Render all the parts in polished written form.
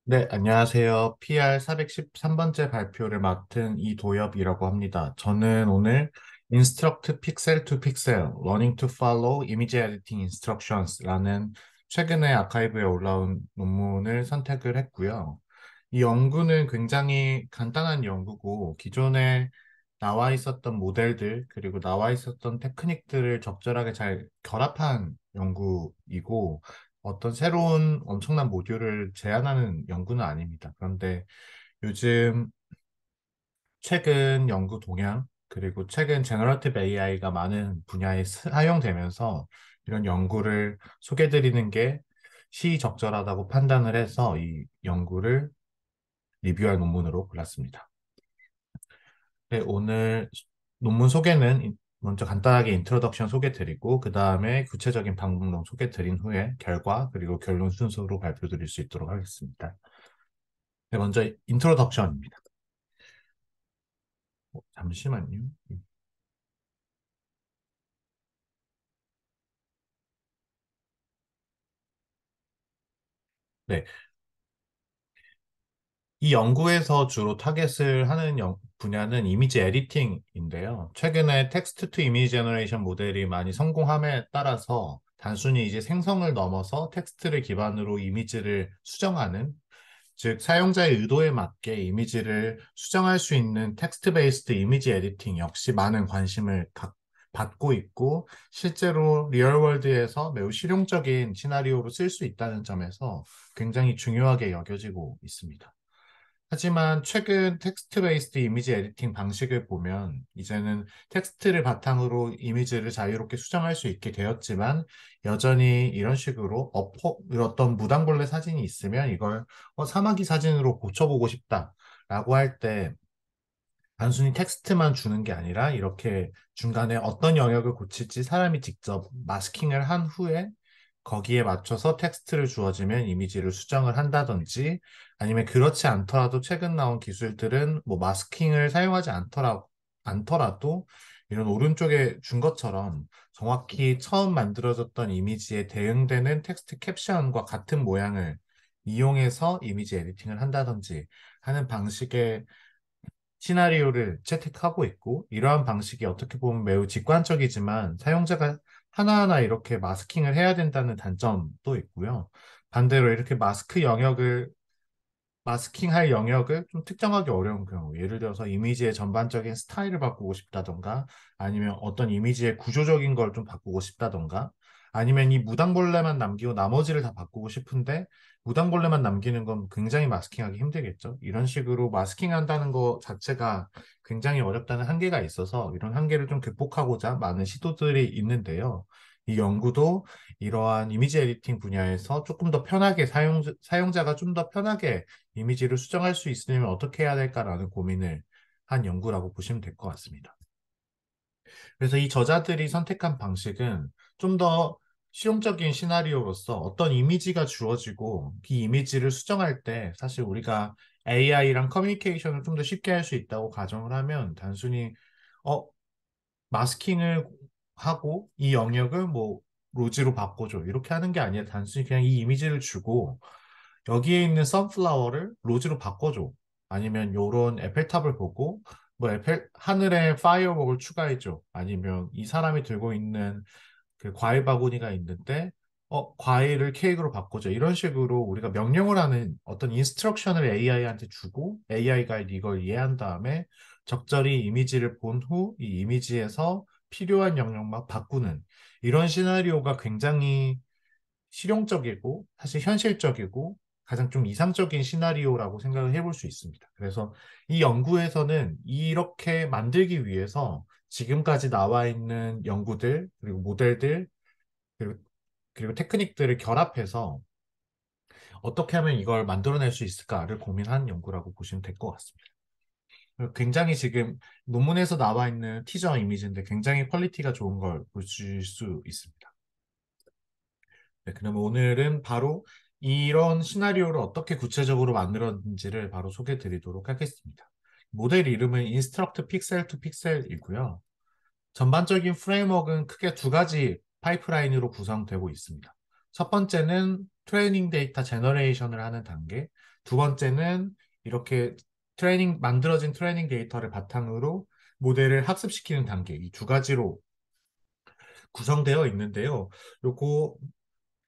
네, 안녕하세요. PR 413번째 발표를 맡은 이도엽이라고 합니다. 저는 오늘 Instruct Pixel to Pixel, Learning to Follow Image Editing Instructions라는 최근에 아카이브에 올라온 논문을 선택을 했고요. 이 연구는 굉장히 간단한 연구고 기존에 나와 있었던 모델들 그리고 나와 있었던 테크닉들을 적절하게 잘 결합한 연구이고 어떤 새로운 엄청난 모듈을 제안하는 연구는 아닙니다. 그런데 요즘 최근 연구 동향, 그리고 최근 제너러티브 AI가 많은 분야에 사용되면서 이런 연구를 소개드리는 게 시의적절하다고 판단을 해서 이 연구를 리뷰할 논문으로 골랐습니다. 네, 오늘 논문 소개는 먼저 간단하게 인트로덕션 소개 드리고 그 다음에 구체적인 방법론 소개 드린 후에 결과 그리고 결론 순서로 발표 드릴 수 있도록 하겠습니다. 네, 먼저 인트로덕션입니다. 잠시만요. 네, 이 연구에서 주로 타겟을 하는 분야는 이미지 에디팅인데요. 최근에 텍스트 투 이미지 제너레이션 모델이 많이 성공함에 따라서 단순히 이제 생성을 넘어서 텍스트를 기반으로 이미지를 수정하는 즉, 사용자의 의도에 맞게 이미지를 수정할 수 있는 텍스트 베이스드 이미지 에디팅 역시 많은 관심을 받고 있고, 실제로 리얼월드에서 매우 실용적인 시나리오로 쓸 수 있다는 점에서 굉장히 중요하게 여겨지고 있습니다. 하지만 최근 텍스트 베이스드 이미지 에디팅 방식을 보면 이제는 텍스트를 바탕으로 이미지를 자유롭게 수정할 수 있게 되었지만 여전히 이런 식으로 어떤 무당벌레 사진이 있으면 이걸 사마귀 사진으로 고쳐보고 싶다라고 할 때 단순히 텍스트만 주는 게 아니라 이렇게 중간에 어떤 영역을 고칠지 사람이 직접 마스킹을 한 후에 거기에 맞춰서 텍스트를 주어지면 이미지를 수정을 한다든지 아니면 그렇지 않더라도 최근 나온 기술들은 뭐 마스킹을 사용하지 않더라도 이런 오른쪽에 준 것처럼 정확히 처음 만들어졌던 이미지에 대응되는 텍스트 캡션과 같은 모양을 이용해서 이미지 에디팅을 한다든지 하는 방식의 시나리오를 채택하고 있고, 이러한 방식이 어떻게 보면 매우 직관적이지만 사용자가 하나하나 이렇게 마스킹을 해야 된다는 단점도 있고요. 반대로 이렇게 마스킹할 영역을 좀 특정하기 어려운 경우, 예를 들어서 이미지의 전반적인 스타일을 바꾸고 싶다던가, 아니면 어떤 이미지의 구조적인 걸 좀 바꾸고 싶다던가, 아니면 이 무당벌레만 남기고 나머지를 다 바꾸고 싶은데, 무당벌레만 남기는 건 굉장히 마스킹하기 힘들겠죠. 이런 식으로 마스킹한다는 것 자체가 굉장히 어렵다는 한계가 있어서 이런 한계를 좀 극복하고자 많은 시도들이 있는데요. 이 연구도 이러한 이미지 에디팅 분야에서 조금 더 편하게 사용자가 좀 더 편하게 이미지를 수정할 수 있으려면 어떻게 해야 될까라는 고민을 한 연구라고 보시면 될 것 같습니다. 그래서 이 저자들이 선택한 방식은 좀 더 실용적인 시나리오로서 어떤 이미지가 주어지고 이 이미지를 수정할 때 사실 우리가 AI랑 커뮤니케이션을 좀 더 쉽게 할 수 있다고 가정을 하면 단순히 어, 마스킹을 하고 이 영역을 뭐 로지로 바꿔줘 이렇게 하는 게 아니라 단순히 그냥 이 이미지를 주고 여기에 있는 선플라워를 로즈로 바꿔줘. 아니면 요런 에펠탑을 보고 뭐 하늘에 파이어웍을 추가해줘. 아니면 이 사람이 들고 있는 그 과일 바구니가 있는데 과일을 케이크로 바꿔줘. 이런 식으로 우리가 명령을 하는 어떤 인스트럭션을 AI한테 주고 AI가 이걸 이해한 다음에 적절히 이미지를 본 후 이 이미지에서 필요한 영역만 바꾸는 이런 시나리오가 굉장히 실용적이고 사실 현실적이고 가장 좀 이상적인 시나리오라고 생각을 해볼 수 있습니다. 그래서 이 연구에서는 이렇게 만들기 위해서 지금까지 나와 있는 연구들 그리고 모델들 그리고, 그리고 테크닉들을 결합해서 어떻게 하면 이걸 만들어낼 수 있을까를 고민한 연구라고 보시면 될 것 같습니다. 그리고 굉장히 지금 논문에서 나와 있는 티저 이미지인데 굉장히 퀄리티가 좋은 걸 보실 수 있습니다. 네, 그럼 오늘은 바로 이런 시나리오를 어떻게 구체적으로 만들었는지를 바로 소개해 드리도록 하겠습니다. 모델 이름은 Instruct Pixel to Pixel이고요. 전반적인 프레임워크는 크게 두 가지 파이프라인으로 구성되고 있습니다. 첫 번째는 트레이닝 데이터 제너레이션을 하는 단계, 두 번째는 이렇게 만들어진 트레이닝 데이터를 바탕으로 모델을 학습시키는 단계, 이 두 가지로 구성되어 있는데요. 요거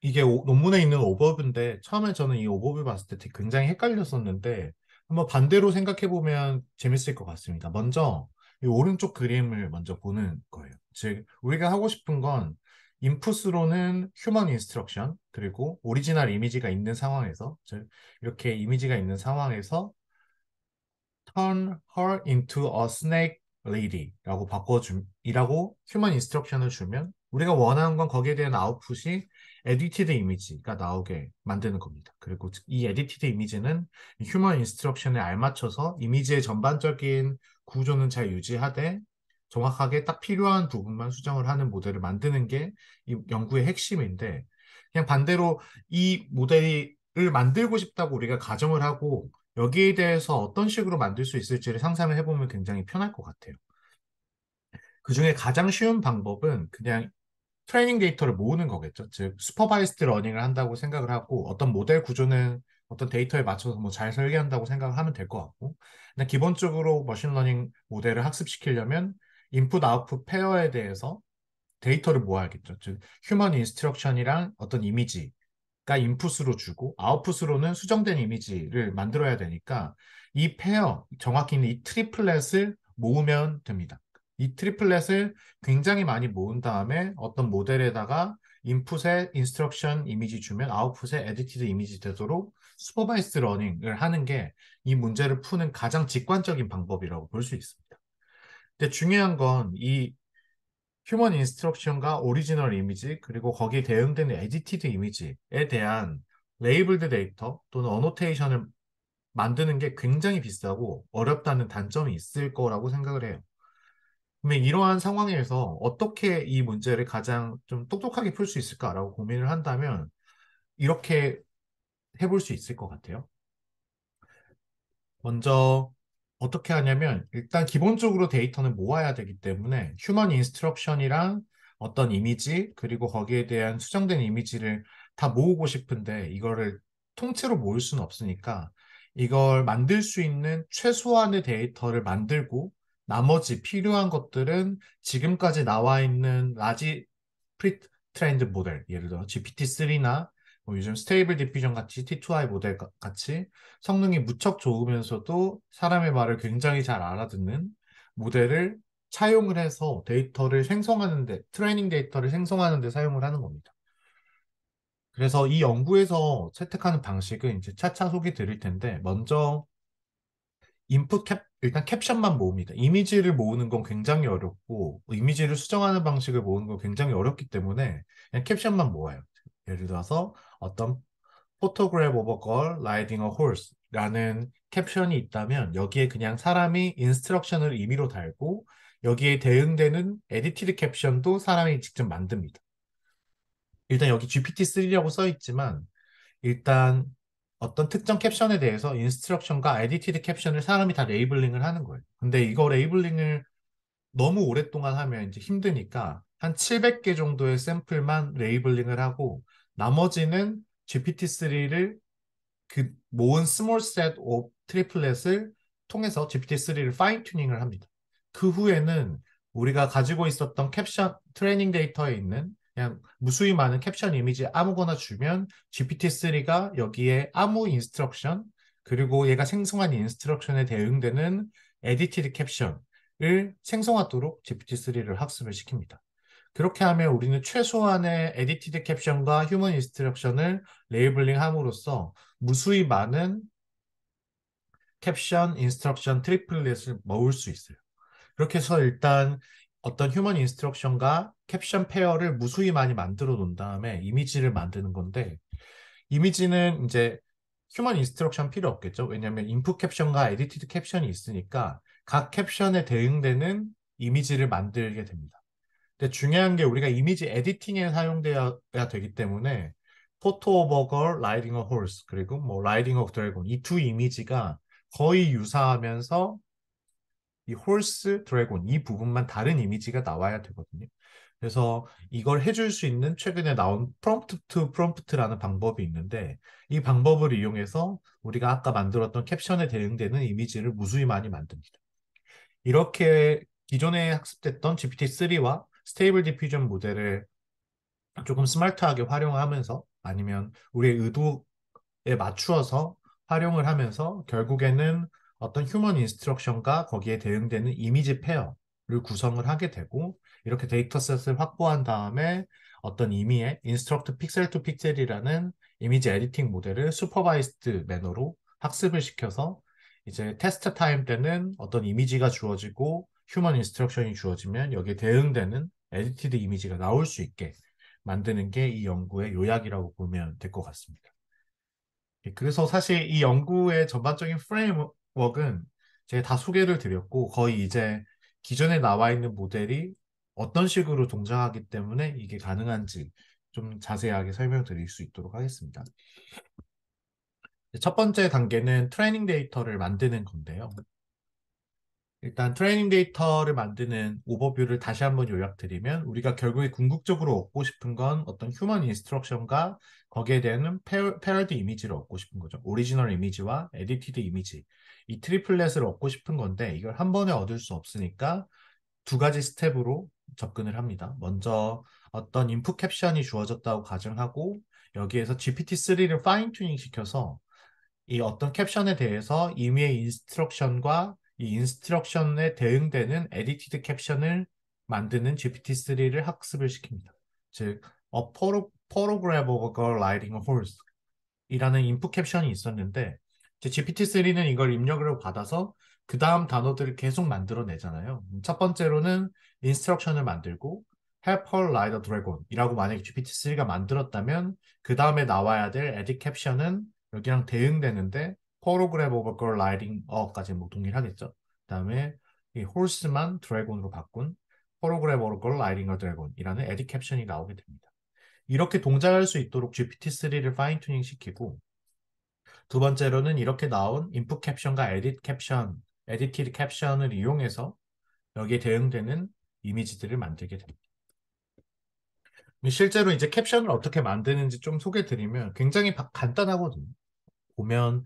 이게 논문에 있는 오버뷰인데 처음에 저는 이 오버뷰 봤을 때 되게 굉장히 헷갈렸었는데 한번 반대로 생각해 보면 재밌을 것 같습니다. 먼저 이 오른쪽 그림을 먼저 보는 거예요. 즉 우리가 하고 싶은 건 인풋으로는 휴먼 인스트럭션 그리고 오리지널 이미지가 있는 상황에서 즉 이렇게 이미지가 있는 상황에서 turn her into a snake lady라고 이라고 휴먼 인스트럭션을 주면 우리가 원하는 건 거기에 대한 아웃풋이 에디티드 이미지가 나오게 만드는 겁니다. 그리고 이 에디티드 이미지는 휴먼 인스트럭션에 알맞춰서 이미지의 전반적인 구조는 잘 유지하되 정확하게 딱 필요한 부분만 수정을 하는 모델을 만드는 게 이 연구의 핵심인데 그냥 반대로 이 모델을 만들고 싶다고 우리가 가정을 하고 여기에 대해서 어떤 식으로 만들 수 있을지를 상상을 해보면 굉장히 편할 것 같아요. 그중에 가장 쉬운 방법은 그냥 트레이닝 데이터를 모으는 거겠죠. 즉, 슈퍼바이스드 러닝을 한다고 생각을 하고 어떤 모델 구조는 어떤 데이터에 맞춰서 뭐 잘 설계한다고 생각을 하면 될 것 같고 근데 기본적으로 머신러닝 모델을 학습시키려면 인풋 아웃풋 페어에 대해서 데이터를 모아야겠죠. 즉, 휴먼 인스트럭션이랑 어떤 이미지가 인풋으로 주고 아웃풋으로는 수정된 이미지를 만들어야 되니까 이 페어, 정확히는 이 트리플렛을 모으면 됩니다. 이 트리플렛을 굉장히 많이 모은 다음에 어떤 모델에다가 인풋에 인스트럭션 이미지 주면 아웃풋에 에디티드 이미지 되도록 슈퍼바이스드 러닝을 하는 게 이 문제를 푸는 가장 직관적인 방법이라고 볼 수 있습니다. 근데 중요한 건이 휴먼 인스트럭션과 오리지널 이미지 그리고 거기에 대응되는 에디티드 이미지에 대한 레이블드 데이터 또는 어노테이션을 만드는 게 굉장히 비싸고 어렵다는 단점이 있을 거라고 생각을 해요. 그러면 이러한 상황에서 어떻게 이 문제를 가장 좀 똑똑하게 풀 수 있을까라고 고민을 한다면 이렇게 해볼 수 있을 것 같아요. 먼저 어떻게 하냐면 일단 기본적으로 데이터는 모아야 되기 때문에 휴먼 인스트럭션이랑 어떤 이미지 그리고 거기에 대한 수정된 이미지를 다 모으고 싶은데 이거를 통째로 모을 수는 없으니까 이걸 만들 수 있는 최소한의 데이터를 만들고 나머지 필요한 것들은 지금까지 나와 있는 라지 프리 트레인드 모델 예를 들어 GPT-3나 뭐 요즘 스테이블 디퓨전 같이 T2I 모델 같이 성능이 무척 좋으면서도 사람의 말을 굉장히 잘 알아듣는 모델을 차용을 해서 데이터를 생성하는데, 트레이닝 데이터를 생성하는데 사용을 하는 겁니다. 그래서 이 연구에서 채택하는 방식은 이제 차차 소개 드릴 텐데, 먼저 일단 캡션만 모읍니다. 이미지를 모으는 건 굉장히 어렵고, 이미지를 수정하는 방식을 모으는 건 굉장히 어렵기 때문에 그냥 캡션만 모아요. 예를 들어서 어떤 photograph of a girl riding a horse 라는 캡션이 있다면 여기에 그냥 사람이 인스트럭션을 임의로 달고 여기에 대응되는 에디티드 캡션도 사람이 직접 만듭니다. 일단 여기 GPT-3라고 써 있지만 일단 어떤 특정 캡션에 대해서 인스트럭션과 에디티드 캡션을 사람이 다 레이블링을 하는 거예요. 근데 이거 레이블링을 너무 오랫동안 하면 이제 힘드니까 한 700개 정도의 샘플만 레이블링을 하고 나머지는 GPT-3를 그 모은 스몰 셋 오브 트리플렛을 통해서 GPT-3를 파인 튜닝을 합니다. 그 후에는 우리가 가지고 있었던 캡션 트레이닝 데이터에 있는 그냥 무수히 많은 캡션 이미지 아무거나 주면 GPT-3가 여기에 아무 인스트럭션 그리고 얘가 생성한 인스트럭션에 대응되는 에디티드 캡션을 생성하도록 GPT-3를 학습을 시킵니다. 그렇게 하면 우리는 최소한의 에디티드 캡션과 휴먼 인스트럭션을 레이블링 함으로써 무수히 많은 캡션, 인스트럭션, 트리플렛을 모을 수 있어요. 그렇게 해서 일단 어떤 휴먼 인스트럭션과 캡션 페어를 무수히 많이 만들어 놓은 다음에 이미지를 만드는 건데 이미지는 이제 휴먼 인스트럭션 필요 없겠죠. 왜냐하면 인풋 캡션과 에디티드 캡션이 있으니까 각 캡션에 대응되는 이미지를 만들게 됩니다. 근데 중요한 게 우리가 이미지 에디팅에 사용돼야 되기 때문에 포토 오브 걸, 라이딩 어 홀스 그리고 뭐 라이딩 어 드래곤 이 두 이미지가 거의 유사하면서 이 홀스, 드래곤 이 부분만 다른 이미지가 나와야 되거든요. 그래서 이걸 해줄 수 있는 최근에 나온 프롬프트 투 프롬프트라는 방법이 있는데 이 방법을 이용해서 우리가 아까 만들었던 캡션에 대응되는 이미지를 무수히 많이 만듭니다. 이렇게 기존에 학습됐던 GPT-3와 스테이블 디퓨전 모델을 조금 스마트하게 활용하면서 아니면 우리의 의도에 맞추어서 활용을 하면서 결국에는 어떤 휴먼 인스트럭션과 거기에 대응되는 이미지 페어를 구성을 하게 되고 이렇게 데이터셋을 확보한 다음에 어떤 의미의 인스트럭트 픽셀 투 픽셀이라는 이미지 에디팅 모델을 슈퍼바이스드 매너로 학습을 시켜서 이제 테스트 타임 때는 어떤 이미지가 주어지고 휴먼 인스트럭션이 주어지면 여기에 대응되는 에디티드 이미지가 나올 수 있게 만드는 게 이 연구의 요약이라고 보면 될 것 같습니다. 그래서 사실 이 연구의 전반적인 프레임워크는 제가 다 소개를 드렸고 거의 이제 기존에 나와 있는 모델이 어떤 식으로 동작하기 때문에 이게 가능한지 좀 자세하게 설명드릴 수 있도록 하겠습니다. 첫 번째 단계는 트레이닝 데이터를 만드는 건데요. 일단 트레이닝 데이터를 만드는 오버뷰를 다시 한번 요약드리면 우리가 결국에 궁극적으로 얻고 싶은 건 어떤 휴먼 인스트럭션과 거기에 대한 패러디 이미지를 얻고 싶은 거죠. 오리지널 이미지와 에디티드 이미지. 이 트리플렛을 얻고 싶은 건데 이걸 한 번에 얻을 수 없으니까 두 가지 스텝으로 접근을 합니다. 먼저 어떤 인풋 캡션이 주어졌다고 가정하고 여기에서 GPT-3를 파인 튜닝 시켜서 이 어떤 캡션에 대해서 임의의 인스트럭션과 이 인스트럭션에 대응되는 에디티드 caption을 만드는 GPT-3를 학습을 시킵니다. 즉, a photograph of a girl riding a horse 이라는 인풋 캡션이 있었는데 이제 GPT-3는 이걸 입력으로 받아서 그 다음 단어들을 계속 만들어내잖아요. 첫 번째로는 인스트럭션을 만들고 help her ride a dragon 이라고 만약에 GPT-3가 만들었다면 그 다음에 나와야 될 edit 캡션은 여기랑 대응되는데 photograph of a girl riding a까지 뭐 동일하겠죠. 그 다음에 이 horse만 dragon으로 바꾼 photograph of a girl riding a dragon 이라는 edit 캡션이 나오게 됩니다. 이렇게 동작할 수 있도록 GPT-3를 파인 튜닝 시키고 두 번째로는 이렇게 나온 인풋 캡션과 에딧 캡션, 에디티드 캡션을 이용해서 여기에 대응되는 이미지들을 만들게 됩니다. 실제로 이제 캡션을 어떻게 만드는지 좀 소개드리면 굉장히 간단하거든요. 보면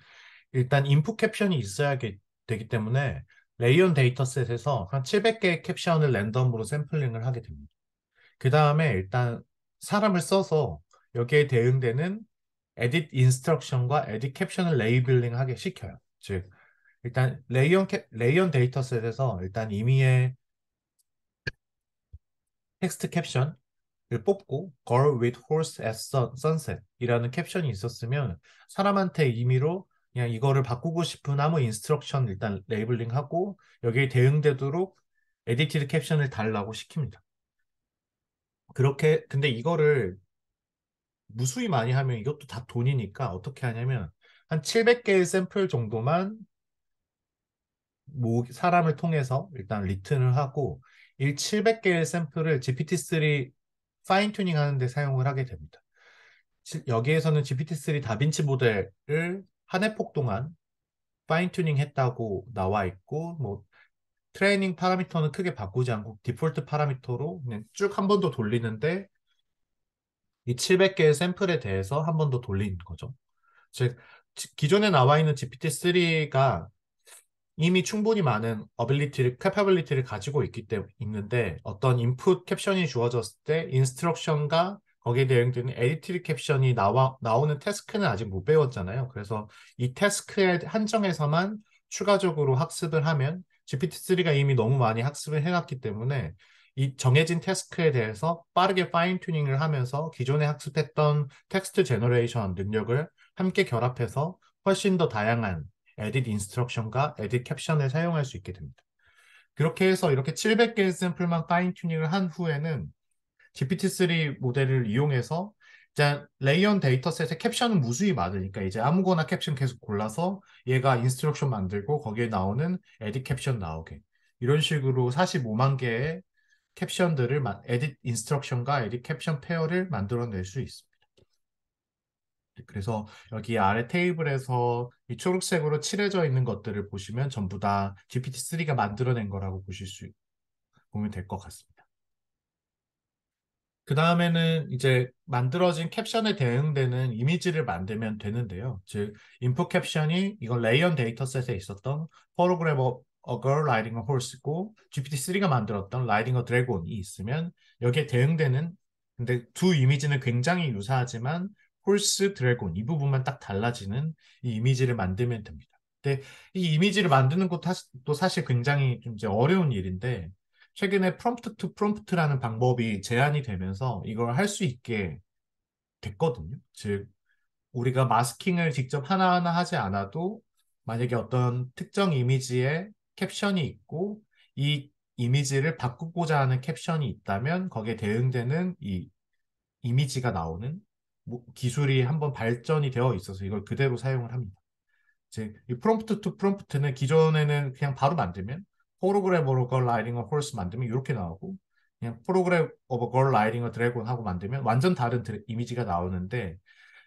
일단 인풋 캡션이 있어야 되기 때문에 레이온 데이터셋에서 한 700개의 캡션을 랜덤으로 샘플링을 하게 됩니다. 그 다음에 일단 사람을 써서 여기에 대응되는 에딧 인스트럭션과 에딧 캡션을 레이블링 하게 시켜요. 즉 일단 레이언 데이터셋에서 일단 임의의 텍스트 캡션을 뽑고 Girl with horse at sunset 이라는 캡션이 있었으면 사람한테 임의로 그냥 이거를 바꾸고 싶은 아무 인스트럭션 일단 레이블링하고 여기에 대응되도록 에디티드 캡션을 달라고 시킵니다. 그렇게 근데 이거를 무수히 많이 하면 이것도 다 돈이니까 어떻게 하냐면 한 700개의 샘플 정도만 사람을 통해서 일단 리튼을 하고 이 700개의 샘플을 GPT-3 파인 튜닝 하는데 사용을 하게 됩니다. 여기에서는 GPT-3 다빈치 모델을 한 해폭 동안 파인 튜닝 했다고 나와 있고 뭐 트레이닝 파라미터는 크게 바꾸지 않고 디폴트 파라미터로 그냥 쭉 한 번 더 돌리는데 이 700개의 샘플에 대해서 한 번 더 돌리는 거죠. 즉 기존에 나와 있는 GPT-3가 이미 충분히 많은 capability를 가지고 있는데 어떤 인풋 캡션이 주어졌을 때 인스트럭션과 거기에 대응되는 에디티드 캡션이 나오는 태스크는 아직 못 배웠잖아요. 그래서 이 태스크에 한정해서만 추가적으로 학습을 하면 GPT-3가 이미 너무 많이 학습을 해놨기 때문에 이 정해진 태스크에 대해서 빠르게 파인 튜닝을 하면서 기존에 학습했던 텍스트 제너레이션 능력을 함께 결합해서 훨씬 더 다양한 에딧 인스트럭션과 에딧 캡션을 사용할 수 있게 됩니다. 그렇게 해서 이렇게 700개의 샘플만 파인 튜닝을 한 후에는 GPT-3 모델을 이용해서 이제 레이언 데이터셋의 캡션은 무수히 많으니까 이제 아무거나 캡션 계속 골라서 얘가 인스트럭션 만들고 거기에 나오는 에딧 캡션 나오게 이런 식으로 45만 개의 캡션들을 에딧 인스트럭션과 에딧 캡션 페어를 만들어낼 수 있습니다. 그래서 여기 아래 테이블에서 이 초록색으로 칠해져 있는 것들을 보시면 전부 다 GPT-3가 만들어낸 거라고 보면 될 것 같습니다. 그 다음에는 이제 만들어진 캡션에 대응되는 이미지를 만들면 되는데요. 즉, 인풋 캡션이 이건 레이언 데이터셋에 있었던 photograph of a girl riding a horse고 GPT-3가 만들었던 riding a dragon이 있으면 여기에 대응되는 근데 두 이미지는 굉장히 유사하지만 horse, dragon 이 부분만 딱 달라지는 이 이미지를 만들면 됩니다. 근데 이 이미지를 만드는 것도 사실 굉장히 좀 이제 어려운 일인데 최근에 프롬프트 투 프롬프트라는 방법이 제한이 되면서 이걸 할 수 있게 됐거든요. 즉, 우리가 마스킹을 직접 하나하나 하지 않아도 만약에 어떤 특정 이미지에 캡션이 있고 이 이미지를 바꾸고자 하는 캡션이 있다면 거기에 대응되는 이 이미지가 나오는 기술이 한번 발전이 되어 있어서 이걸 그대로 사용을 합니다. 이제 이 프롬프트 투 프롬프트는 기존에는 그냥 바로 만들면 프로그램 오브 걸 라이딩 어 홀스 만들면 이렇게 나오고 그냥 프로그램 오브 걸 라이딩 어 드래곤 하고 만들면 완전 다른 이미지가 나오는데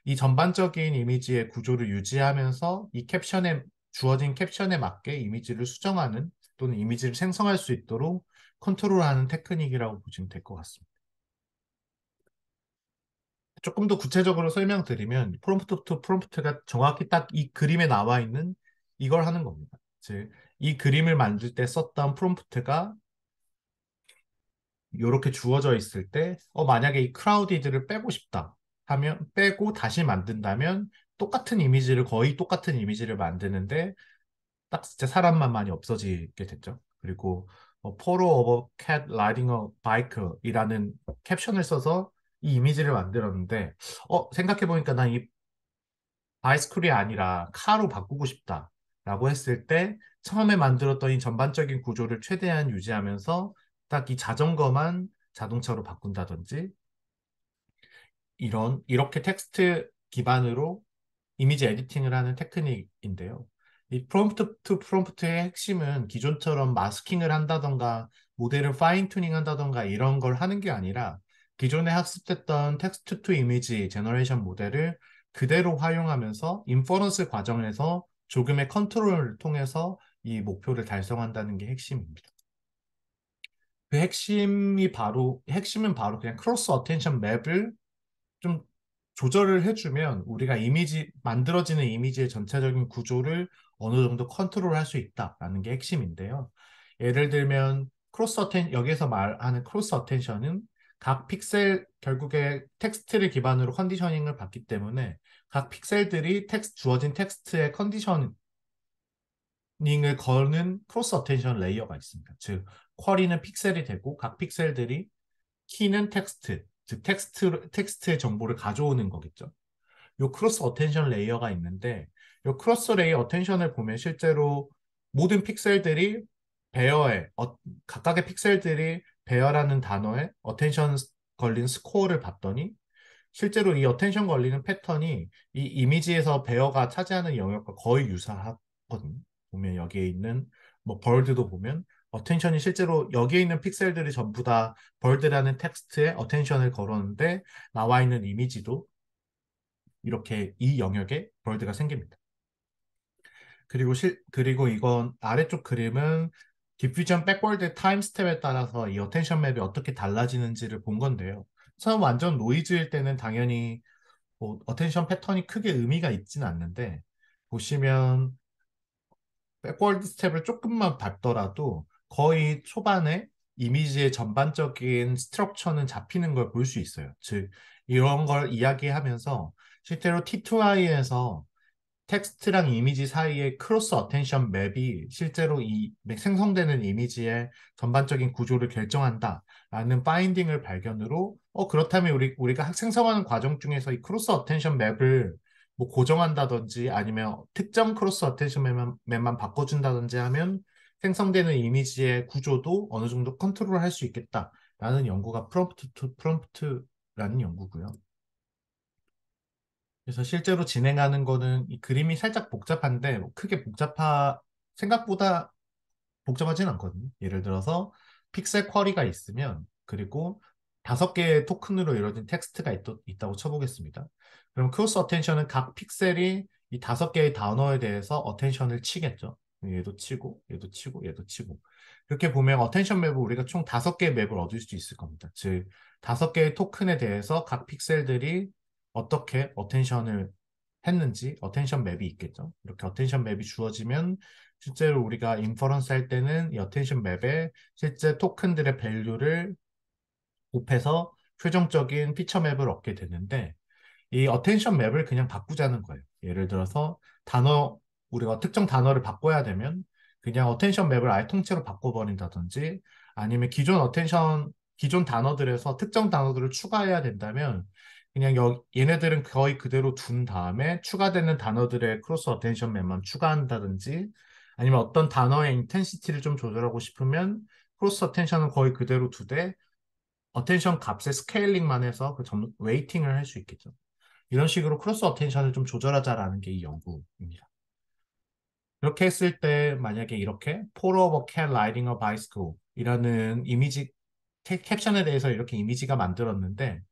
이 전반적인 이미지의 구조를 유지하면서 이 캡션에 주어진 캡션에 맞게 이미지를 수정하는 또는 이미지를 생성할 수 있도록 컨트롤하는 테크닉이라고 보시면 될 것 같습니다. 조금 더 구체적으로 설명드리면 프롬프트 투 프롬프트가 정확히 딱 이 그림에 나와 있는 이걸 하는 겁니다. 즉, 이 그림을 만들 때 썼던 프롬프트가 이렇게 주어져 있을 때 만약에 이 크라우디드를 빼고 싶다 하면 빼고 다시 만든다면 똑같은 이미지를 거의 똑같은 이미지를 만드는데 딱 진짜 사람만 많이 없어지게 됐죠. 그리고 photo of a cat riding a bike이라는 캡션을 써서 이 이미지를 만들었는데 생각해보니까 난 이 바이스쿨이 아니라 카로 바꾸고 싶다라고 했을 때 처음에 만들었던 이 전반적인 구조를 최대한 유지하면서 딱 이 자전거만 자동차로 바꾼다든지 이렇게 텍스트 기반으로 이미지 에디팅을 하는 테크닉인데요. 이 프롬프트 투 프롬프트의 핵심은 기존처럼 마스킹을 한다던가 모델을 파인 튜닝 한다던가 이런 걸 하는 게 아니라 기존에 학습됐던 텍스트 투 이미지 제너레이션 모델을 그대로 활용하면서 인퍼런스 과정에서 조금의 컨트롤을 통해서 이 목표를 달성한다는 게 핵심입니다. 그 핵심은 바로 그냥 크로스 어텐션 맵을 좀 조절을 해주면 우리가 만들어지는 이미지의 전체적인 구조를 어느 정도 컨트롤할 수 있다라는 게 핵심인데요. 예를 들면 여기서 말하는 크로스 어텐션은 각 픽셀, 결국에 텍스트를 기반으로 컨디셔닝을 받기 때문에 각 픽셀들이 주어진 텍스트의 컨디셔닝을 거는 크로스 어텐션 레이어가 있습니다. 즉, 쿼리는 픽셀이 되고 각 픽셀들이 키는 즉 텍스트의 정보를 가져오는 거겠죠. 요 크로스 어텐션 레이어가 있는데 요 크로스 레이어 어텐션을 보면 실제로 모든 픽셀들이 각각의 픽셀들이 베어라는 단어에 어텐션 걸린 스코어를 봤더니 실제로 이 어텐션 걸리는 패턴이 이 이미지에서 베어가 차지하는 영역과 거의 유사하거든요. 보면 여기에 있는 뭐 벌드도 보면 어텐션이 실제로 여기에 있는 픽셀들이 전부 다 벌드라는 텍스트에 어텐션을 걸었는데 나와 있는 이미지도 이렇게 이 영역에 벌드가 생깁니다. 그리고 이건 아래쪽 그림은 디퓨전 백월드 타임 스텝에 따라서 이 어텐션 맵이 어떻게 달라지는지를 본 건데요. 처음 완전 노이즈일 때는 당연히 뭐 어텐션 패턴이 크게 의미가 있지는 않는데 보시면 백월드 스텝을 조금만 밟더라도 거의 초반에 이미지의 전반적인 스트럭처는 잡히는 걸 볼 수 있어요. 즉 이런 걸 이야기하면서 실제로 T2I에서 텍스트랑 이미지 사이의 크로스 어텐션 맵이 실제로 이 생성되는 이미지의 전반적인 구조를 결정한다라는 파인딩을 발견으로 그렇다면 우리가 생성하는 과정 중에서 이 크로스 어텐션 맵을 뭐 고정한다든지 아니면 특정 크로스 어텐션 맵만 바꿔준다든지 하면 생성되는 이미지의 구조도 어느 정도 컨트롤할 수 있겠다라는 연구가 프롬프트 투 프롬프트라는 연구고요. 그래서 실제로 진행하는 거는 이 그림이 살짝 복잡한데 뭐 생각보다 복잡하진 않거든요. 예를 들어서 픽셀 쿼리가 있으면 그리고 5개의 토큰으로 이루어진 텍스트가 있다고 쳐보겠습니다. 그럼 크로스 어텐션은 각 픽셀이 이 5개의 단어에 대해서 어텐션을 치겠죠. 얘도 치고, 얘도 치고, 얘도 치고. 이렇게 보면 어텐션 맵을 우리가 총 5개의 맵을 얻을 수 있을 겁니다. 즉, 5개의 토큰에 대해서 각 픽셀들이 어떻게 어텐션을 했는지 어텐션 맵이 있겠죠. 이렇게 어텐션 맵이 주어지면 실제로 우리가 인퍼런스 할 때는 이 어텐션 맵에 실제 토큰들의 밸류를 곱해서 최종적인 피처 맵을 얻게 되는데 이 어텐션 맵을 그냥 바꾸자는 거예요. 예를 들어서 우리가 특정 단어를 바꿔야 되면 그냥 어텐션 맵을 아예 통째로 바꿔버린다든지 아니면 기존 단어들에서 특정 단어들을 추가해야 된다면 그냥 얘네들은 거의 그대로 둔 다음에 추가되는 단어들의 크로스 어텐션 맵만 추가한다든지 아니면 어떤 단어의 인텐시티를 좀 조절하고 싶으면 크로스 어텐션은 거의 그대로 두되 어텐션 값의 스케일링만 해서 웨이팅을 할 수 있겠죠. 이런 식으로 크로스 어텐션을 좀 조절하자라는 게 이 연구입니다. 이렇게 했을 때 만약에 이렇게 Photo of a cat riding a bicycle 이라는 캡션에 대해서 이렇게 이미지가 만들어졌는데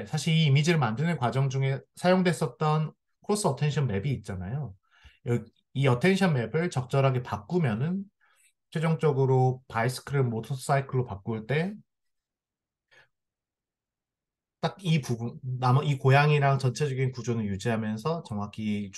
사실 이 이미지를 만드는 과정 중에 사용됐었던 크로스 어텐션 맵이 있잖아요. 이 어텐션 맵을 적절하게 바꾸면은 최종적으로 바이스클을 모터사이클로 바꿀 때 딱 이 부분, 이 고양이랑 전체적인 구조는 유지하면서 정확히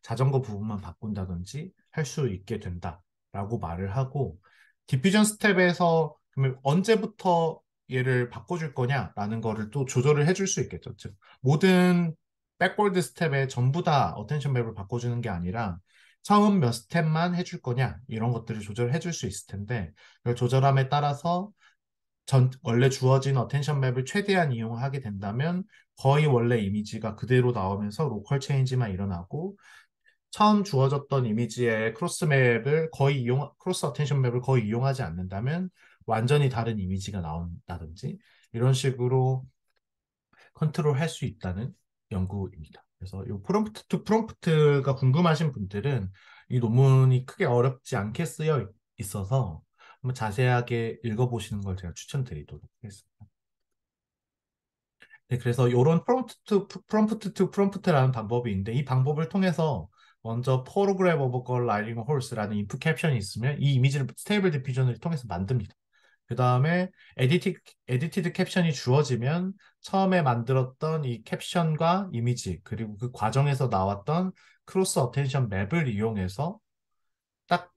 자전거 부분만 바꾼다든지 할 수 있게 된다라고 말을 하고, 디퓨전 스텝에서 그러면 언제부터 얘를 바꿔줄 거냐라는 거를 또 조절을 해줄 수 있겠죠. 즉, 모든 백월드 스텝에 전부 다 어텐션 맵을 바꿔주는 게 아니라 처음 몇 스텝만 해줄 거냐 이런 것들을 조절해 줄 수 있을 텐데, 그 조절함에 따라서 원래 주어진 어텐션 맵을 최대한 이용하게 된다면 거의 원래 이미지가 그대로 나오면서 로컬 체인지만 일어나고 처음 주어졌던 이미지의 크로스 어텐션 맵을 거의 이용하지 않는다면 완전히 다른 이미지가 나온다든지 이런 식으로 컨트롤 할 수 있다는 연구입니다. 그래서 이 프롬프트 투 프롬프트가 궁금하신 분들은 이 논문이 크게 어렵지 않게 쓰여 있어서 한번 자세하게 읽어보시는 걸 제가 추천드리도록 하겠습니다. 네, 그래서 이런 프롬프트 투 프롬프트라는 방법이 있는데 이 방법을 통해서 먼저 photograph of a girl riding a horse라는 인풋 캡션이 있으면 이 이미지를 스테이블 디퓨전을 통해서 만듭니다. 그 다음에 에디티드 캡션이 주어지면 처음에 만들었던 이 캡션과 이미지 그리고 그 과정에서 나왔던 크로스 어텐션 맵을 이용해서 딱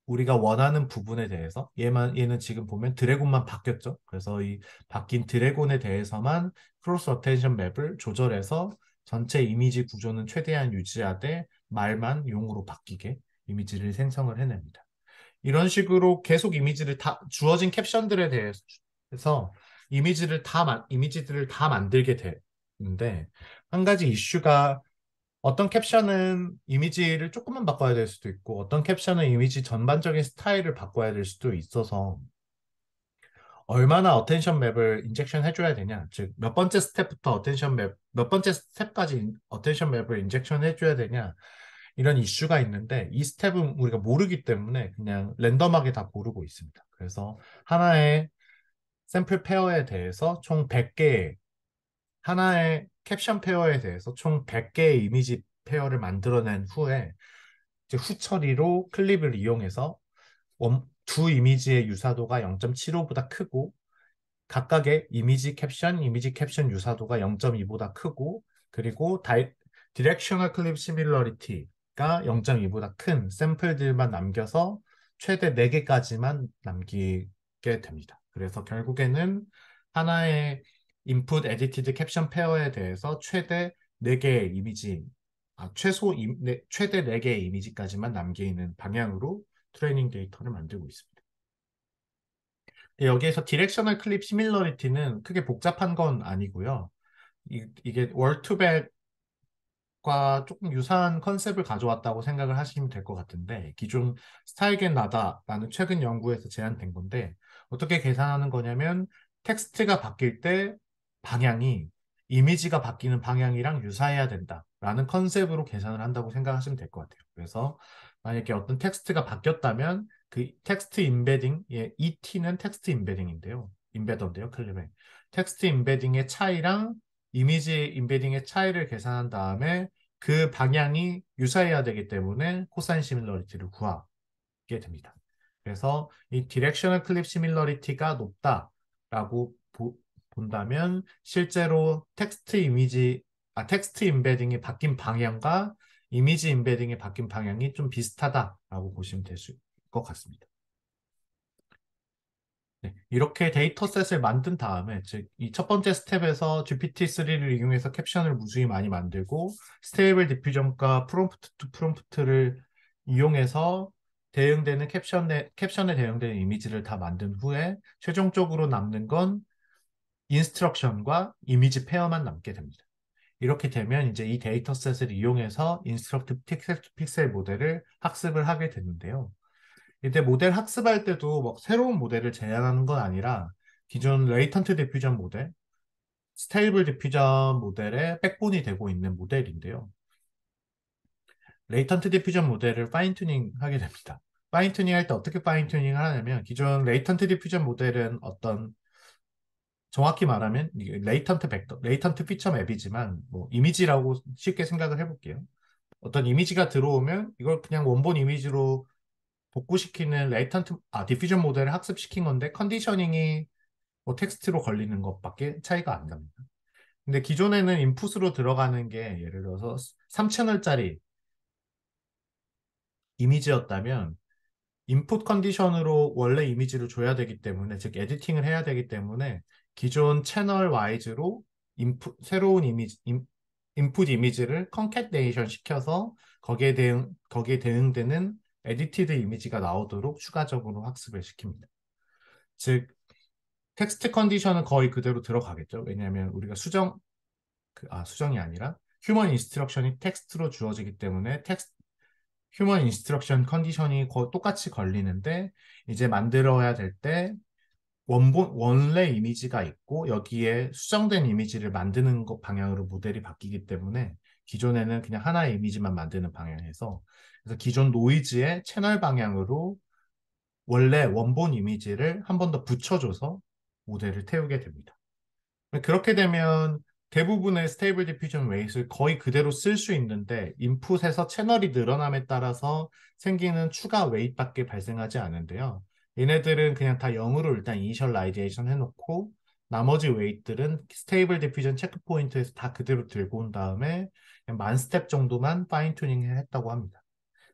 우리가 원하는 부분에 대해서 얘는 지금 보면 드래곤만 바뀌었죠. 그래서 이 바뀐 드래곤에 대해서만 크로스 어텐션 맵을 조절해서 전체 이미지 구조는 최대한 유지하되 말만 용으로 바뀌게 이미지를 생성을 해냅니다. 이런 식으로 계속 주어진 캡션들에 대해서 이미지들을 다 만들게 되는데 한 가지 이슈가 어떤 캡션은 이미지를 조금만 바꿔야 될 수도 있고 어떤 caption은 이미지 전반적인 스타일을 바꿔야 될 수도 있어서 얼마나 어텐션 맵을 인젝션 해줘야 되냐 즉 몇 번째 스텝까지 어텐션 맵을 인젝션 해줘야 되냐 이런 이슈가 있는데 이 스텝은 우리가 모르기 때문에 그냥 랜덤하게 다 고르고 있습니다. 그래서 하나의 샘플 페어에 대해서 총 100개의 하나의 캡션 페어에 대해서 총 100개의 이미지 페어를 만들어낸 후에 이제 후처리로 클립을 이용해서 두 이미지의 유사도가 0.75보다 크고 각각의 이미지 캡션 유사도가 0.2보다 크고 그리고 디렉셔널 클립 시밀러리티가 0.2보다 큰 샘플들만 남겨서 최대 4개까지만 남기게 됩니다. 그래서 결국에는 하나의 인풋 에디티드 캡션 페어에 대해서 최대 4개의 최대 4개의 이미지까지만 남기는 방향으로 트레이닝 데이터를 만들고 있습니다. 여기에서 디렉셔널 클립 시밀러리티는 크게 복잡한 건 아니고요. 이게 월투백과 조금 유사한 컨셉을 가져왔다고 생각을 하시면 될 것 같은데 기존 스타일겐 나다라는 최근 연구에서 제안된 건데 어떻게 계산하는 거냐면 텍스트가 바뀔 때 방향이 이미지가 바뀌는 방향이랑 유사해야 된다라는 컨셉으로 계산을 한다고 생각하시면 될 것 같아요. 그래서 만약에 어떤 텍스트가 바뀌었다면 그 텍스트 임베딩, 예, ET는 텍스트 임베딩인데요. 임베더인데요, 클립에. 텍스트 임베딩의 차이랑 이미지 임베딩의 차이를 계산한 다음에 그 방향이 유사해야 되기 때문에 코사인 시밀러리티를 구하게 됩니다. 그래서 이 디렉셔널 클립 시밀러리티가 높다라고 본다면 실제로 텍스트 임베딩이 바뀐 방향과 이미지 임베딩이 바뀐 방향이 좀 비슷하다라고 보시면 될 것 같습니다. 네, 이렇게 데이터셋을 만든 다음에, 즉, 이 첫 번째 스텝에서 GPT-3를 이용해서 캡션을 무수히 많이 만들고, 스테이블 디퓨전과 프롬프트 투 프롬프트를 이용해서 캡션에 대응되는 이미지를 다 만든 후에, 최종적으로 남는 건 인스트럭션과 이미지 페어만 남게 됩니다. 이렇게 되면 이제 이 데이터셋을 이용해서 인스트럭트 픽셀 모델을 학습을 하게 되는데요. 이때 모델 학습할 때도 막 새로운 모델을 제안하는 건 아니라 기존 레이턴트 디퓨전 모델, 스테이블 디퓨전 모델의 백본이 되고 있는 모델인데요. 레이턴트 디퓨전 모델을 파인 튜닝 하게 됩니다. 파인 튜닝 할 때 어떻게 파인 튜닝을 하냐면 기존 레이턴트 디퓨전 모델은 어떤 정확히 말하면 레이턴트 벡터, 레이턴트 피처 맵이지만 뭐 이미지라고 쉽게 생각을 해볼게요. 어떤 이미지가 들어오면 이걸 그냥 원본 이미지로 복구시키는 디퓨전 모델을 학습시킨 건데 컨디셔닝이 뭐 텍스트로 걸리는 것밖에 차이가 안 납니다. 근데 기존에는 인풋으로 들어가는 게 예를 들어서 3채널짜리 이미지였다면 인풋 컨디션으로 원래 이미지를 줘야 되기 때문에 즉 에디팅을 해야 되기 때문에 기존 채널 와이즈로 새로운 인풋 이미지를 컨캐테네이션 시켜서 거기에 대응되는 에디티드 이미지가 나오도록 추가적으로 학습을 시킵니다. 즉 텍스트 컨디션은 거의 그대로 들어가겠죠. 왜냐하면 우리가 수정이 아니라 휴먼 인스트럭션이 텍스트로 주어지기 때문에 휴먼 인스트럭션 컨디션이 똑같이 걸리는데 이제 만들어야 될 때 원래 이미지가 있고 여기에 수정된 이미지를 만드는 것 방향으로 모델이 바뀌기 때문에 기존에는 그냥 하나의 이미지만 만드는 방향에서 그래서 기존 노이즈의 채널 방향으로 원래 원본 이미지를 한 번 더 붙여줘서 모델을 태우게 됩니다. 그렇게 되면 대부분의 스테이블 디퓨전 웨이트를 거의 그대로 쓸 수 있는데 인풋에서 채널이 늘어남에 따라서 생기는 추가 웨이트밖에 발생하지 않은데요. 얘네들은 그냥 다 0으로 일단 이니셜라이제이션 해놓고 나머지 웨이트들은 스테이블 디퓨전 체크 포인트에서 다 그대로 들고 온 다음에 그냥 만 스텝 정도만 파인 튜닝 했다고 합니다.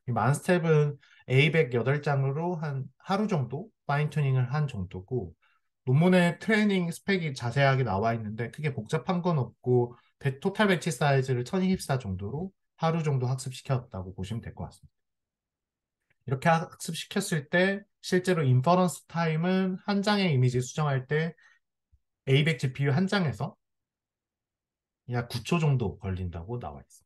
이 만 스텝은 A100 8장으로 한 하루 정도 파인 튜닝을 한 정도고 논문에 트레이닝 스펙이 자세하게 나와 있는데 크게 복잡한 건 없고 토탈 배치 사이즈를 1024 정도로 하루 정도 학습시켰다고 보시면 될 것 같습니다. 이렇게 학습시켰을 때 실제로 인퍼런스 타임은 한 장의 이미지 수정할 때 A100 GPU 한 장에서 약 9초 정도 걸린다고 나와 있습니다.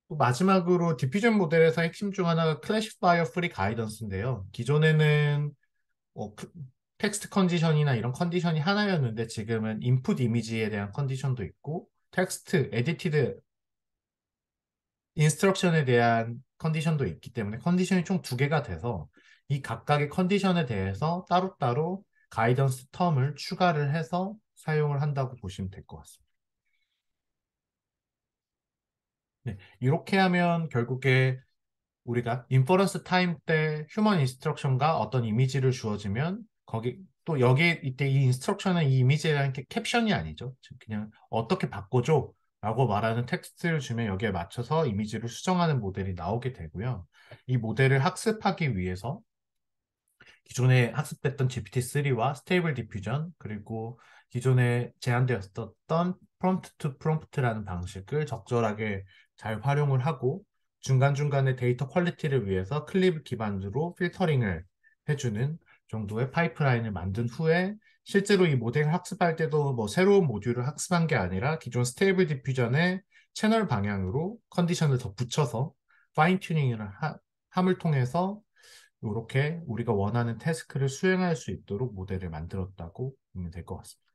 또 마지막으로 디퓨전 모델에서 핵심 중 하나가 클래시파이어 프리 가이던스인데요. 기존에는 텍스트 컨디션이나 이런 컨디션이 하나였는데 지금은 인풋 이미지에 대한 컨디션도 있고 텍스트, 에디티드 인스트럭션에 대한 컨디션도 있기 때문에 컨디션이 총 두 개가 돼서 이 각각의 컨디션에 대해서 따로따로 가이던스 텀을 추가를 해서 사용을 한다고 보시면 될 것 같습니다. 네, 이렇게 하면 결국에 우리가 인퍼런스 타임 때 휴먼 인스트럭션과 어떤 이미지를 주어지면 거기 또 여기 이때 이 인스트럭션은 이 이미지에 대한 캡션이 아니죠. 즉 그냥 어떻게 바꿔줘 라고 말하는 텍스트를 주면 여기에 맞춰서 이미지를 수정하는 모델이 나오게 되고요. 이 모델을 학습하기 위해서 기존에 학습됐던 GPT-3와 스테이블 디퓨전 그리고 기존에 제한되었었던 프롬프트 투 프롬프트라는 방식을 적절하게 잘 활용을 하고 중간중간에 데이터 퀄리티를 위해서 클립 기반으로 필터링을 해주는 정도의 파이프라인을 만든 후에 실제로 이 모델을 학습할 때도 뭐 새로운 모듈을 학습한 게 아니라 기존 스테이블 디퓨전의 채널 방향으로 컨디션을 더 붙여서 파인 튜닝을 함을 통해서 이렇게 우리가 원하는 태스크를 수행할 수 있도록 모델을 만들었다고 보면 될 것 같습니다.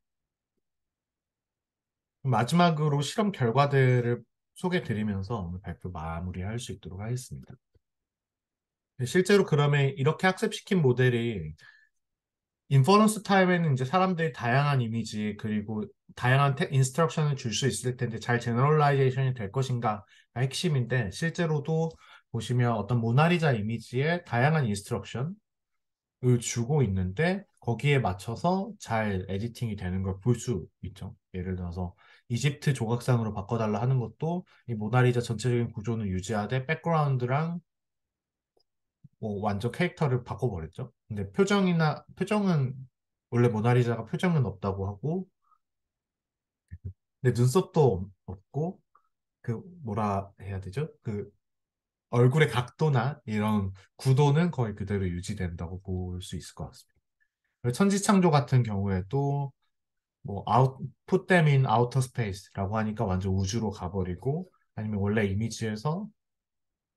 마지막으로 실험 결과들을 소개해 드리면서 오늘 발표 마무리할 수 있도록 하겠습니다. 실제로 그러면 이렇게 학습시킨 모델이 인퍼런스 타임에는 이제 사람들이 다양한 이미지 그리고 다양한 인스트럭션을 줄 수 있을 텐데 잘 제너럴라이제이션이 될 것인가가 핵심인데 실제로도 보시면 어떤 모나리자 이미지에 다양한 인스트럭션을 주고 있는데 거기에 맞춰서 잘 에디팅이 되는 걸 볼 수 있죠. 예를 들어서 이집트 조각상으로 바꿔달라 하는 것도 이 모나리자 전체적인 구조는 유지하되 백그라운드랑 뭐 완전 캐릭터를 바꿔버렸죠. 근데 표정은 원래 모나리자가 표정은 없다고 하고 근데 눈썹도 없고 그 뭐라 해야 되죠? 그 얼굴의 각도나 이런 구도는 거의 그대로 유지된다고 볼 수 있을 것 같습니다. 그리고 천지창조 같은 경우에도 뭐 put them in outer space라고 하니까 완전 우주로 가버리고 아니면 원래 이미지에서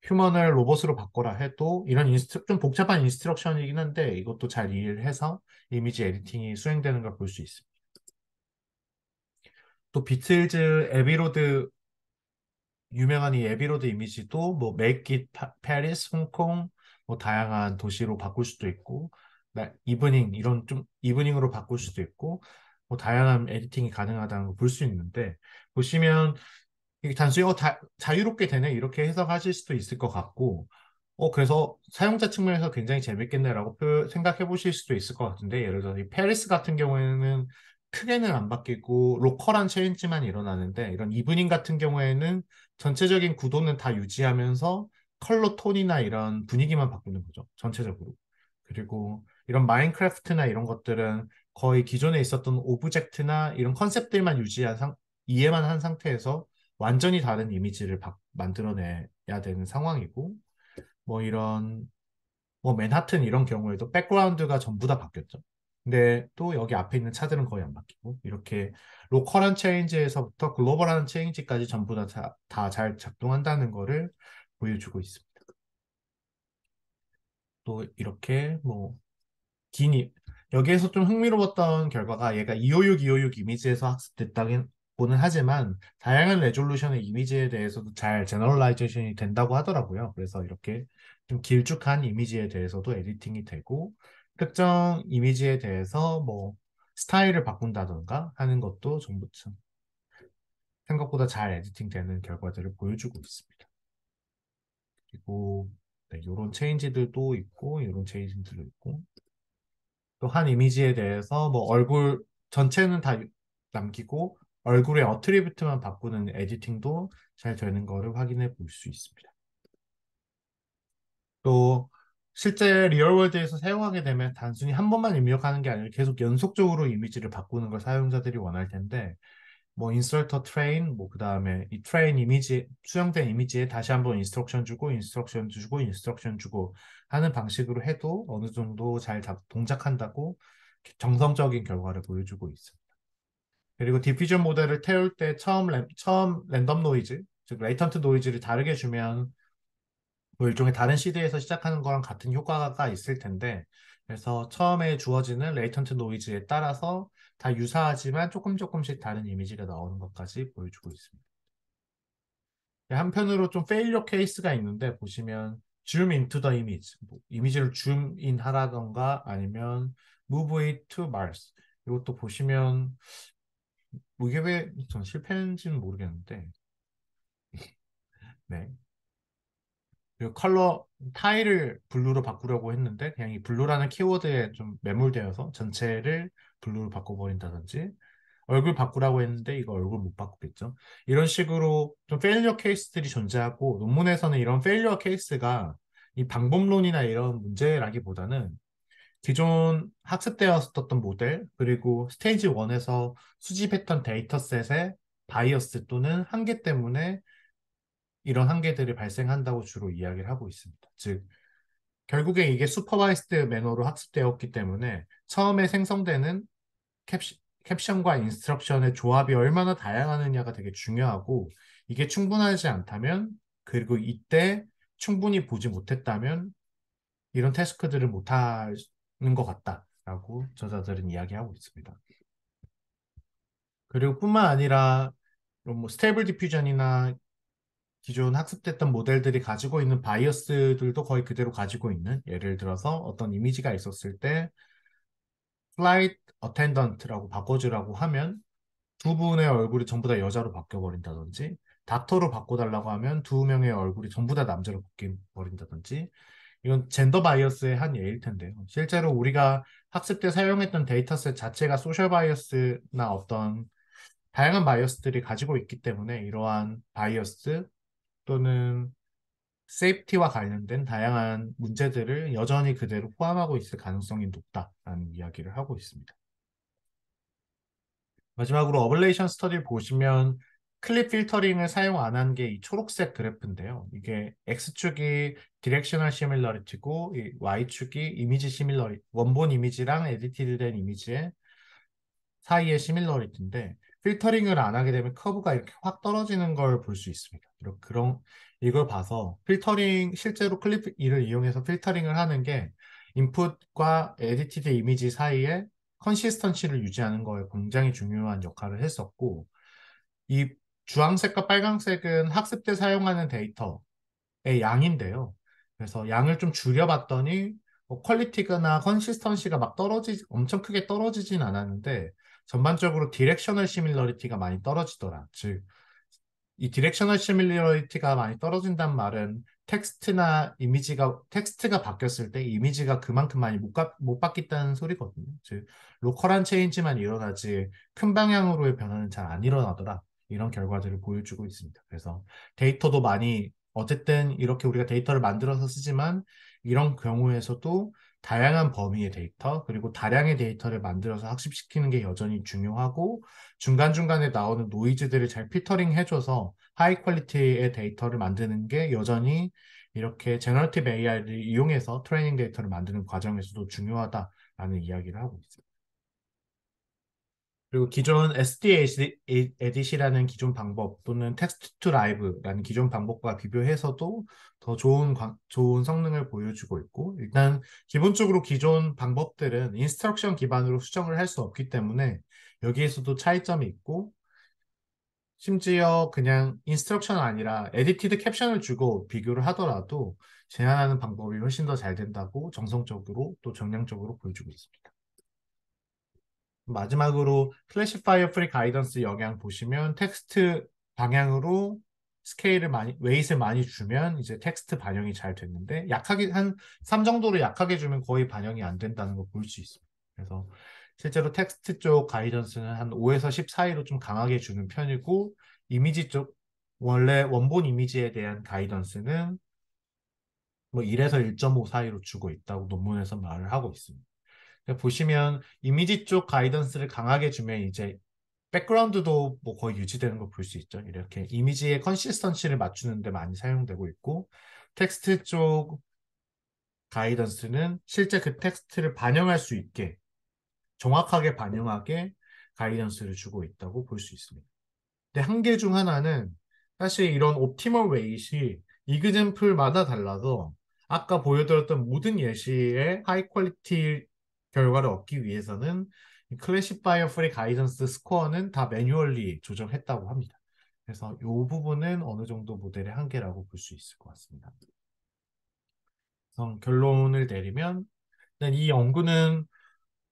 휴먼을 로봇으로 바꿔라 해도 이런 좀 복잡한 인스트럭션이긴 한데 이것도 잘 이해를 해서 이미지 에디팅이 수행되는 걸 볼 수 있습니다. 또 비틀즈 에비로드 유명한 이 에비로드 이미지도 뭐 make it Paris, 홍콩 뭐 다양한 도시로 바꿀 수도 있고 이브닝 이런 좀 이브닝으로 바꿀 수도 있고 뭐 다양한 에디팅이 가능하다는 걸 볼 수 있는데 보시면 이게 단순히 자유롭게 되네 이렇게 해석하실 수도 있을 것 같고 그래서 사용자 측면에서 굉장히 재밌겠네라고 생각해 보실 수도 있을 것 같은데 예를 들어서 이 페리스 같은 경우에는 크게는 안 바뀌고 로컬한 체인지만 일어나는데 이런 이브닝 같은 경우에는 전체적인 구도는 다 유지하면서 컬러 톤이나 이런 분위기만 바꾸는 거죠 전체적으로 그리고 이런 마인크래프트나 이런 것들은 거의 기존에 있었던 오브젝트나 이런 컨셉들만 이해만 한 상태에서 완전히 다른 이미지를 만들어내야 되는 상황이고, 뭐 이런, 뭐 맨하튼 이런 경우에도 백그라운드가 전부 다 바뀌었죠. 근데 또 여기 앞에 있는 차들은 거의 안 바뀌고, 이렇게 로컬한 체인지에서부터 글로벌한 체인지까지 전부 다 잘 작동한다는 거를 보여주고 있습니다. 또 이렇게 뭐 기니 여기에서 좀 흥미로웠던 결과가 얘가 256 이미지에서 학습됐다고는 하지만 다양한 레졸루션의 이미지에 대해서도 잘 제너럴라이제이션이 된다고 하더라고요. 그래서 이렇게 좀 길쭉한 이미지에 대해서도 에디팅이 되고 특정 이미지에 대해서 뭐 스타일을 바꾼다던가 하는 것도 전부 참 생각보다 잘 에디팅 되는 결과들을 보여주고 있습니다. 그리고 네, 이런 체인지들도 있고 이런 체인지들도 있고 또 한 이미지에 대해서 뭐 얼굴 전체는 다 남기고 얼굴의 어트리뷰트만 바꾸는 에디팅도 잘 되는 거를 확인해 볼 수 있습니다. 또 실제 리얼월드에서 사용하게 되면 단순히 한 번만 입력하는 게 아니라 계속 연속적으로 이미지를 바꾸는 걸 사용자들이 원할 텐데 뭐 인서터 트레인 뭐 그다음에 이 트레인 이미지 수정된 이미지에 다시 한번 인스트럭션 주고 하는 방식으로 해도 어느 정도 잘 동작한다고 정성적인 결과를 보여주고 있습니다. 그리고 디퓨전 모델을 태울 때 처음 랜덤 노이즈 즉 레이턴트 노이즈를 다르게 주면 뭐 일종의 다른 시대에서 시작하는 거랑 같은 효과가 있을 텐데 그래서 처음에 주어지는 레이턴트 노이즈에 따라서 다 유사하지만 조금씩 다른 이미지가 나오는 것까지 보여주고 있습니다. 한편으로 좀 페일리어 케이스가 있는데 보시면 zoom into the image 뭐 이미지를 줌인 하라던가 아니면 move it to Mars 이것도 보시면 뭐 이게 왜 전 실패했는지는 모르겠는데 네. 그리고 컬러 타일을 블루로 바꾸려고 했는데 그냥 이 블루라는 키워드에 좀 매몰되어서 전체를 블루로 바꿔버린다든지 얼굴 바꾸라고 했는데 이거 얼굴 못 바꾸겠죠. 이런 식으로 좀 페일리어 케이스들이 존재하고 논문에서는 이런 페일리어 케이스가 이 방법론이나 이런 문제라기보다는 기존 학습되었었던 모델 그리고 스테이지 1에서 수집했던 데이터셋의 바이어스 또는 한계 때문에 이런 한계들이 발생한다고 주로 이야기를 하고 있습니다. 즉, 결국에 이게 슈퍼바이스드 매너로 학습되었기 때문에 처음에 생성되는 캡션과 인스트럭션의 조합이 얼마나 다양하느냐가 되게 중요하고 이게 충분하지 않다면 그리고 이때 충분히 보지 못했다면 이런 태스크들을 못하는 것 같다라고 저자들은 이야기하고 있습니다. 그리고 뿐만 아니라 이런 뭐 스테이블 디퓨전이나 기존 학습됐던 모델들이 가지고 있는 바이어스들도 거의 그대로 가지고 있는 예를 들어서 어떤 이미지가 있었을 때 flight attendant라고 바꿔주라고 하면 두 분의 얼굴이 전부 다 여자로 바뀌어버린다든지, 닥터로 바꿔달라고 하면 두 명의 얼굴이 전부 다 남자로 바뀌어버린다든지, 이건 젠더 바이어스의 한 예일 텐데요. 실제로 우리가 학습 때 사용했던 데이터셋 자체가 소셜 바이어스나 어떤 다양한 바이어스들이 가지고 있기 때문에 이러한 바이어스 또는 세이프티와 관련된 다양한 문제들을 여전히 그대로 포함하고 있을 가능성이 높다라는 이야기를 하고 있습니다. 마지막으로 어블레이션 스터디를 보시면 클립 필터링을 사용 안 한 게 이 초록색 그래프인데요. 이게 X축이 디렉셔널 시밀러리티고 이 Y축이 이미지 시밀러리 원본 이미지랑 에디티드 된 이미지의 사이의 시밀러리티인데 필터링을 안 하게 되면 커브가 이렇게 확 떨어지는 걸 볼 수 있습니다. 그런 이걸 봐서 필터링 실제로 클립 이를 이용해서 필터링을 하는 게 인풋과 에디티드 이미지 사이에 컨시스턴시를 유지하는 거에 굉장히 중요한 역할을 했었고 이 주황색과 빨간색은 학습 때 사용하는 데이터의 양인데요. 그래서 양을 좀 줄여봤더니 뭐 퀄리티나 컨시스턴시가 막 엄청 크게 떨어지진 않았는데 전반적으로 디렉셔널 시밀러리티가 많이 떨어지더라. 즉, 이 디렉셔널 시밀러리티가 많이 떨어진다는 말은 텍스트가 바뀌었을 때 이미지가 그만큼 많이 못 바뀌었다는 소리거든요. 즉, 로컬한 체인지만 일어나지 큰 방향으로의 변화는 잘 안 일어나더라. 이런 결과들을 보여주고 있습니다. 그래서 데이터도 많이, 어쨌든 이렇게 우리가 데이터를 만들어서 쓰지만 이런 경우에서도 다양한 범위의 데이터, 그리고 다량의 데이터를 만들어서 학습시키는 게 여전히 중요하고 중간중간에 나오는 노이즈들을 잘 필터링 해줘서 하이 퀄리티의 데이터를 만드는 게 여전히 이렇게 제너러티브 AI를 이용해서 트레이닝 데이터를 만드는 과정에서도 중요하다라는 이야기를 하고 있습니다. 그리고 기존 SD 에딧이라는 기존 방법 또는 텍스트 투 라이브라는 기존 방법과 비교해서도 더 좋은 성능을 보여주고 있고 일단 기본적으로 기존 방법들은 인스트럭션 기반으로 수정을 할 수 없기 때문에 여기에서도 차이점이 있고 심지어 그냥 인스트럭션 아니라 에디티드 캡션을 주고 비교를 하더라도 제한하는 방법이 훨씬 더 잘 된다고 정성적으로 또 정량적으로 보여주고 있습니다. 마지막으로 클래시파이어 프리 가이던스 영향 보시면 텍스트 방향으로 웨이트를 많이 주면 이제 텍스트 반영이 잘 됐는데 약하게 한 3 정도로 약하게 주면 거의 반영이 안 된다는 걸 볼 수 있습니다. 그래서 실제로 텍스트 쪽 가이던스는 한 5에서 10 사이로 좀 강하게 주는 편이고 이미지 쪽 원래 원본 이미지에 대한 가이던스는 뭐 1에서 1.5 사이로 주고 있다고 논문에서 말을 하고 있습니다. 보시면 이미지 쪽 가이던스를 강하게 주면 이제 백그라운드도 뭐 거의 유지되는 걸 볼 수 있죠. 이렇게 이미지의 컨시스턴시를 맞추는 데 많이 사용되고 있고 텍스트 쪽 가이던스는 실제 그 텍스트를 반영할 수 있게 정확하게 반영하게 가이던스를 주고 있다고 볼 수 있습니다. 근데 한계 중 하나는 사실 이런 옵티멀 웨이시 이그젠플마다 달라서 아까 보여드렸던 모든 예시의 하이 퀄리티 결과를 얻기 위해서는 클래시파이어 프리 가이던스 스코어는 다 매뉴얼리 조정했다고 합니다. 그래서 이 부분은 어느 정도 모델의 한계라고 볼 수 있을 것 같습니다. 그래서 결론을 내리면 일단 이 연구는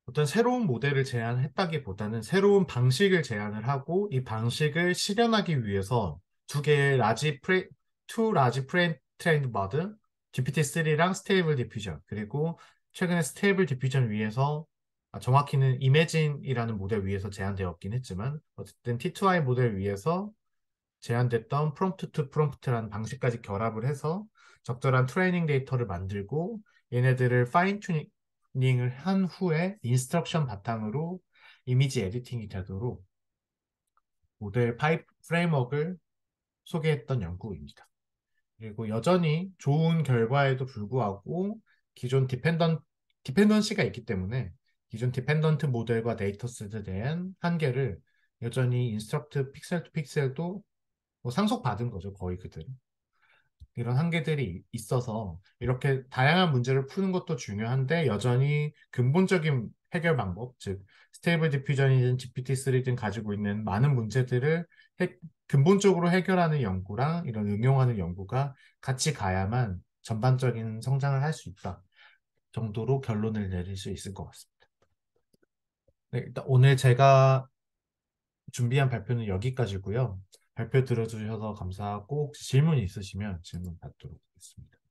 어떤 새로운 모델을 제안했다기보다는 새로운 방식을 제안을 하고 이 방식을 실현하기 위해서 투 라지 프레임 트레인드 머드, GPT-3랑 스테이블 디퓨전, 그리고 최근에 스테이블 디퓨전 위에서 정확히는 이매진이라는 모델 위에서 제안되었긴 했지만 어쨌든 T2I 모델 위에서 제안됐던 프롬프트 투 프롬프트라는 방식까지 결합을 해서 적절한 트레이닝 데이터를 만들고 얘네들을 파인 튜닝을 한 후에 인스트럭션 바탕으로 이미지 에디팅이 되도록 모델 파이프 프레임워크를 소개했던 연구입니다. 그리고 여전히 좋은 결과에도 불구하고 기존 디펜던시가 있기 때문에 기존 디펜던트 모델과 데이터셋에 대한 한계를 여전히 인스트럭트 픽셀 투 픽셀도 뭐 상속받은 거죠. 거의 그대로. 이런 한계들이 있어서 이렇게 다양한 문제를 푸는 것도 중요한데 여전히 근본적인 해결 방법, 즉 스테이블 디퓨전이든 GPT-3든 가지고 있는 많은 문제들을 근본적으로 해결하는 연구랑 이런 응용하는 연구가 같이 가야만 전반적인 성장을 할 수 있다 정도로 결론을 내릴 수 있을 것 같습니다. 네, 일단 오늘 제가 준비한 발표는 여기까지고요. 발표 들어주셔서 감사하고 혹시 질문이 있으시면 질문 받도록 하겠습니다.